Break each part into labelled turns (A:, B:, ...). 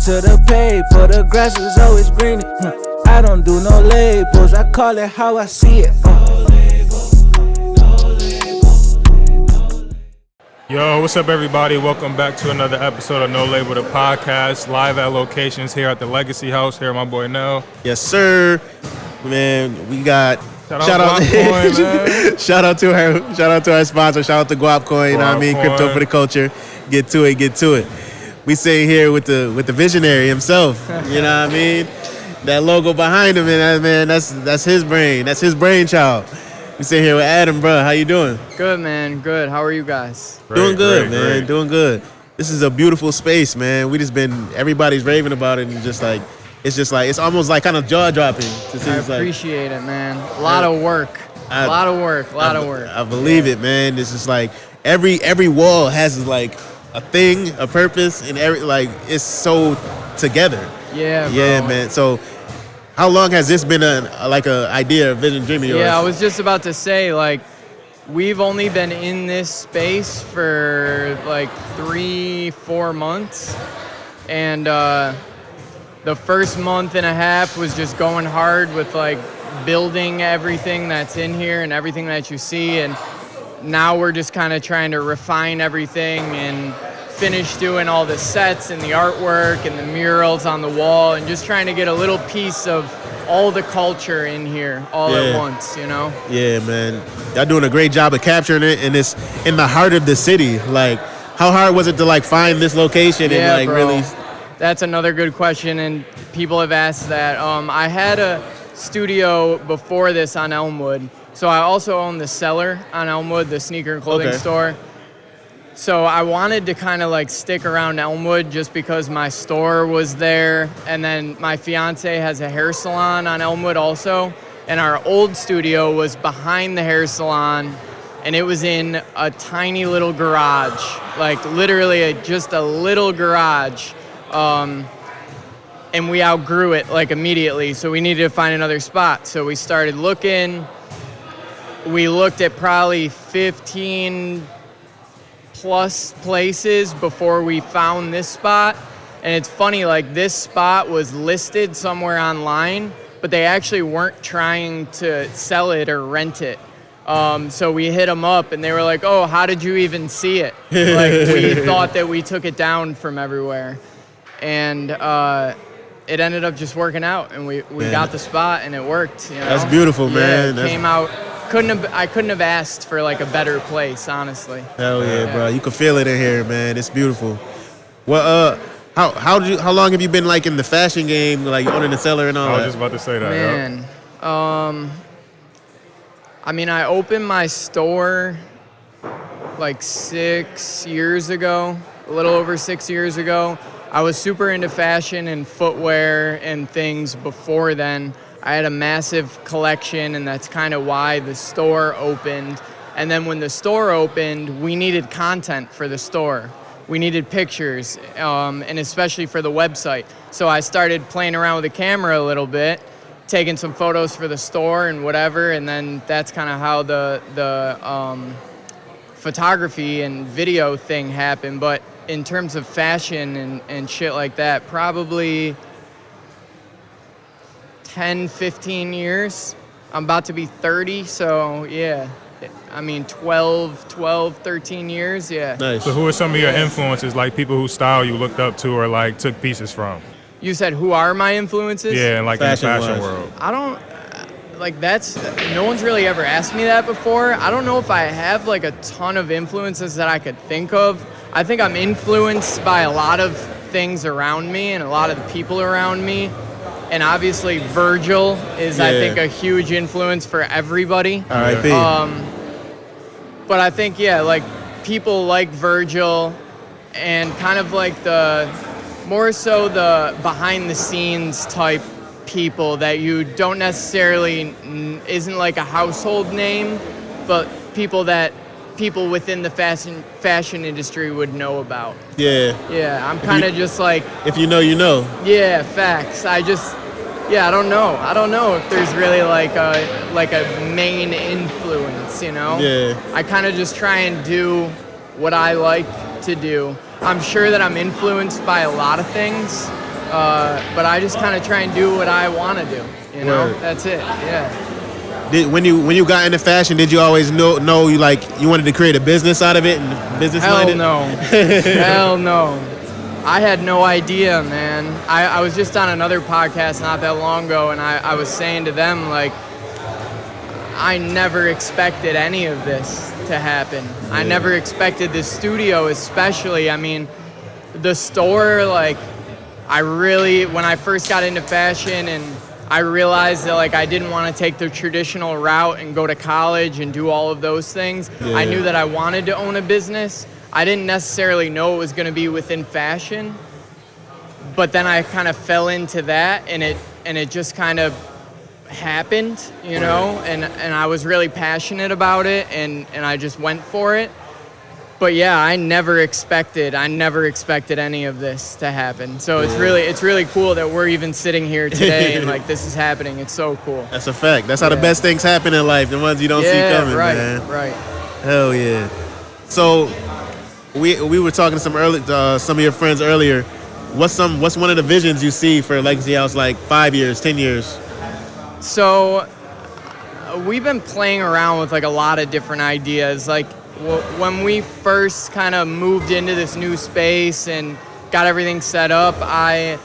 A: to the paper, the grass is always greener. I don't do no labels, I call it how I see it.
B: Yo, what's up, everybody? Welcome back to another episode of No Label, the podcast, live at locations here at the Legacy House. Here, my boy Nell.
C: Yes, sir. Man, we got
B: shout out man.
C: shout out to our sponsor. Shout out to Guap Coin. You know what I mean?
B: Coin.
C: Crypto for the culture. Get to it. We sitting here with the visionary himself. You know what I mean? That logo behind him, man. That's his brain. That's his brainchild. We sit here with Adam, bro. How you doing?
D: Good, man. Good. How are you guys?
C: Doing good, man.
B: Great.
C: Doing good. This is a beautiful space, man. Everybody's raving about it, and it's almost like kind of jaw dropping.
D: I appreciate it, man. A lot of work. A lot of work.
C: I believe it, man. It's just like every wall has like a thing, a purpose, and it's so together.
D: Yeah, bro.
C: Yeah, man. So, how long has this been a idea, a vision, dream of yours?
D: Yeah, I was just about to say, like, we've only been in this space for like 3-4 months, and the first month and a half was just going hard with like building everything that's in here and everything that you see, and now we're just kind of trying to refine everything and finish doing all the sets and the artwork and the murals on the wall, and just trying to get a little piece of all the culture in here all at once, you know?
C: Yeah, man. Y'all doing a great job of capturing it, and it's in the heart of the city. Like, how hard was it to like find this location and like
D: bro.
C: really?
D: That's another good question, and people have asked that. I had a studio before this on Elmwood, so I also own the Cellar on Elmwood, the sneaker and clothing store. So I wanted to kind of like stick around Elmwood just because my store was there, and then my fiance has a hair salon on Elmwood also, and our old studio was behind the hair salon, and it was in a tiny little garage, like literally just a little garage, and we outgrew it like immediately, so we needed to find another spot. So we started looking. We looked at probably 15 plus places before we found this spot. And it's funny, like this spot was listed somewhere online, but they actually weren't trying to sell it or rent it. So we hit them up and they were like, oh, how did you even see it? Like we thought that we took it down from everywhere. And it ended up just working out, and we got the spot and it worked. You know?
C: That's beautiful, man.
D: It came out. I couldn't have asked for like a better place, honestly.
C: Hell yeah, bro! You can feel it in here, man. It's beautiful. Well, how long have you been like in the fashion game, like owning the Cellar and all that?
B: I was just about to say that.
D: Man, I mean, I opened my store like 6 years ago, a little over 6 years ago. I was super into fashion and footwear and things before then. I had a massive collection, and that's kind of why the store opened. And then when the store opened, we needed content for the store. We needed pictures, and especially for the website. So I started playing around with the camera a little bit, taking some photos for the store and whatever, and then that's kind of how the photography and video thing happened. But in terms of fashion and shit like that, probably 10, 15 years. I'm about to be 30, so yeah. I mean, 12, 13 years, yeah.
C: Nice.
B: So who are some of your influences, like people whose style you looked up to or like took pieces from?
D: You said, who are my influences?
B: Yeah, like in the fashion
C: Fashion-wise.
B: world.
D: I don't, like no one's really ever asked me that before. I don't know if I have like a ton of influences that I could think of. I think I'm influenced by a lot of things around me and a lot of the people around me. And obviously Virgil is, I think, a huge influence for everybody.
C: R.I.P.
D: But I think, like people like Virgil and kind of like more so the behind the scenes type people that you don't necessarily, isn't like a household name, but people within the fashion industry would know about.
C: Yeah.
D: I'm kind of just like,
C: If you know, you know.
D: yeah, facts. I don't know. I don't know if there's really like a main influence, you know?
C: Yeah.
D: I kind of just try and do what I like to do. I'm sure that I'm influenced by a lot of things, but I just kind of try and do what I want to do. You know,
C: Word.
D: that's it. Yeah.
C: When you got into fashion, did you always know you wanted to create a business out of it and business
D: Hell
C: minded?
D: no. Hell no. I had no idea, man. I was just on another podcast not that long ago, and I was saying to them, like, I never expected any of this to happen. Yeah. I never expected the studio, especially. I mean, the store, like, when I first got into fashion and I realized that, like, I didn't want to take the traditional route and go to college and do all of those things. Yeah. I knew that I wanted to own a business. I didn't necessarily know it was going to be within fashion, but then I kind of fell into that, and it just kind of happened, you know, and I was really passionate about it, and I just went for it. But yeah, I never expected any of this to happen. So it's really cool that we're even sitting here today and like this is happening. It's so cool.
C: That's a fact. That's how the best things happen in life, the ones you don't see coming, man.
D: Right.
C: Hell yeah. So we were talking to some of your friends earlier. What's one of the visions you see for Legacy House, like 5 years, 10 years?
D: So we've been playing around with like a lot of different ideas. Like when we first kind of moved into this new space and got everything set up, I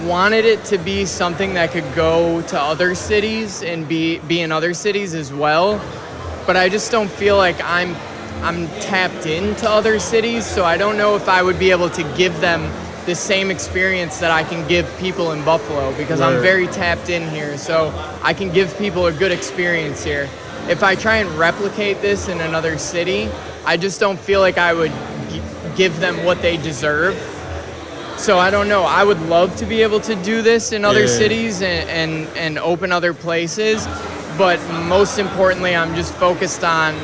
D: wanted it to be something that could go to other cities and be in other cities as well. But I just don't feel like I'm tapped into other cities, so I don't know if I would be able to give them the same experience that I can give people in Buffalo, because I'm very tapped in here, so I can give people a good experience here. If I try and replicate this in another city, I just don't feel like I would give them what they deserve. So I don't know. I would love to be able to do this in other cities and open other places, but most importantly, I'm just focused on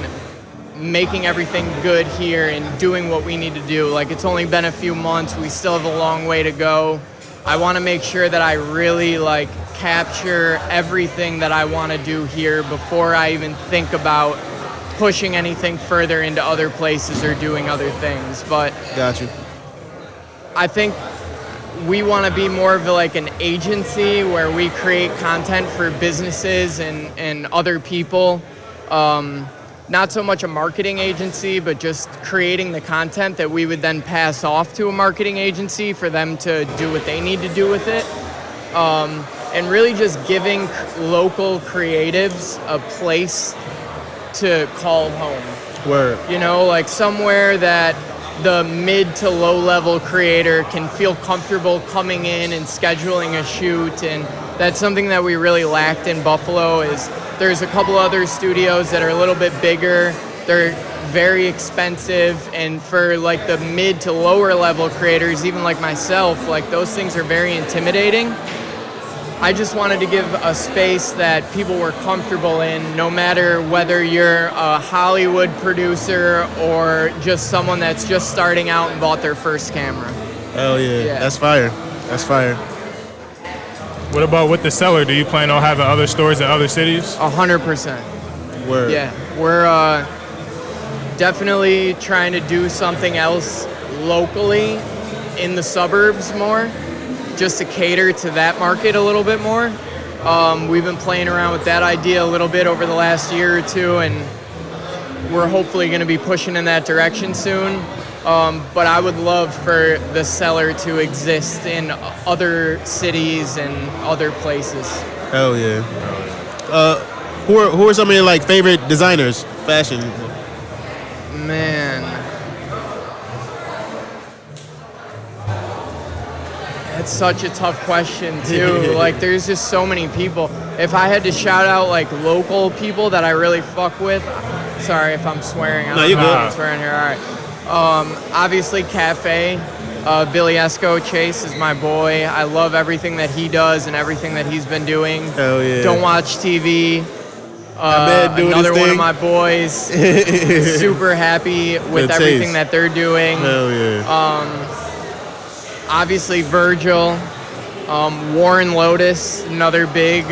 D: making everything good here and doing what we need to do. Like, it's only been a few months. We still have a long way to go. I want to make sure that I really like capture everything that I want to do here before I even think about pushing anything further into other places or doing other things. But
C: got you.
D: I think we want to be more of like an agency where we create content for businesses and other people. Not so much a marketing agency, but just creating the content that we would then pass off to a marketing agency for them to do what they need to do with it. And really just giving local creatives a place to call home.
C: Word.
D: You know, like somewhere that the mid to low level creator can feel comfortable coming in and scheduling a shoot. And that's something that we really lacked in Buffalo. Is there's a couple other studios that are a little bit bigger. They're very expensive, and for like the mid to lower level creators, even like myself, like those things are very intimidating. I just wanted to give a space that people were comfortable in, no matter whether you're a Hollywood producer or just someone that's just starting out and bought their first camera.
C: Hell yeah. That's fire. That's fire.
B: What about with the seller? Do you plan on having other stores in other cities?
D: 100%.
C: Word.
D: Yeah, we're definitely trying to do something else locally in the suburbs more, just to cater to that market a little bit more. We've been playing around with that idea a little bit over the last year or two, and we're hopefully going to be pushing in that direction soon. But I would love for the seller to exist in other cities and other places.
C: Hell yeah. Who are some of your like favorite designers, fashion?
D: Man, that's such a tough question too. Like, there's just so many people. If I had to shout out like local people that I really fuck with, sorry if I'm swearing.
C: No, you good.
D: I'm swearing here. All right. Obviously Cafe, Billy Esco, Chase is my boy. I love everything that he does and everything that he's been doing.
C: Hell yeah.
D: Don't Watch TV. Another one of my boys. Super happy with everything that they're doing.
C: Hell yeah.
D: Obviously Virgil. Warren Lotus, another big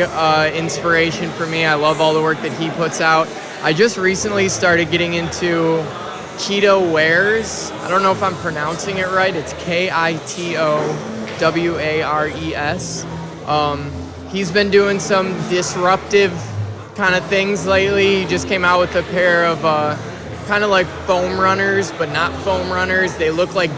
D: inspiration for me. I love all the work that he puts out. I just recently started getting into Keto Wears. I don't know if I'm pronouncing it right. It's Kito Wares. He's been doing some disruptive kind of things lately. He just came out with a pair of kind of like foam runners, but not foam runners. They look like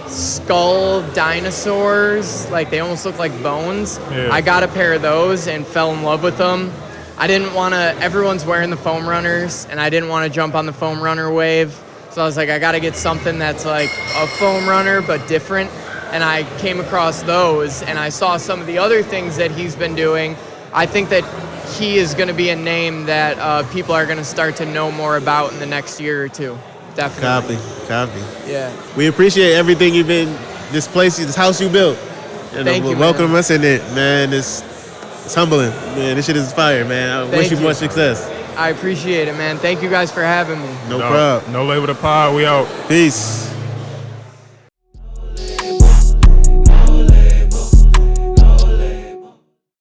D: skull dinosaurs. Like they almost look like bones.
B: Yeah.
D: I got a pair of those and fell in love with them. I didn't want to, everyone's wearing the foam runners, and I didn't want to jump on the foam runner wave. So I was like, I got to get something that's like a foam runner, but different. And I came across those, and I saw some of the other things that he's been doing. I think that he is going to be a name that people are going to start to know more about in the next year or two. Definitely.
C: Copy.
D: Yeah.
C: We appreciate everything you've been, this house you built. And
D: Thank you,
C: welcome
D: man.
C: us in it, man. It's humbling. Man, this shit is fire, man. I wish you much success.
D: I appreciate it, man. Thank you guys for having me.
C: No problem.
B: No Label the Pod. We out.
C: Peace.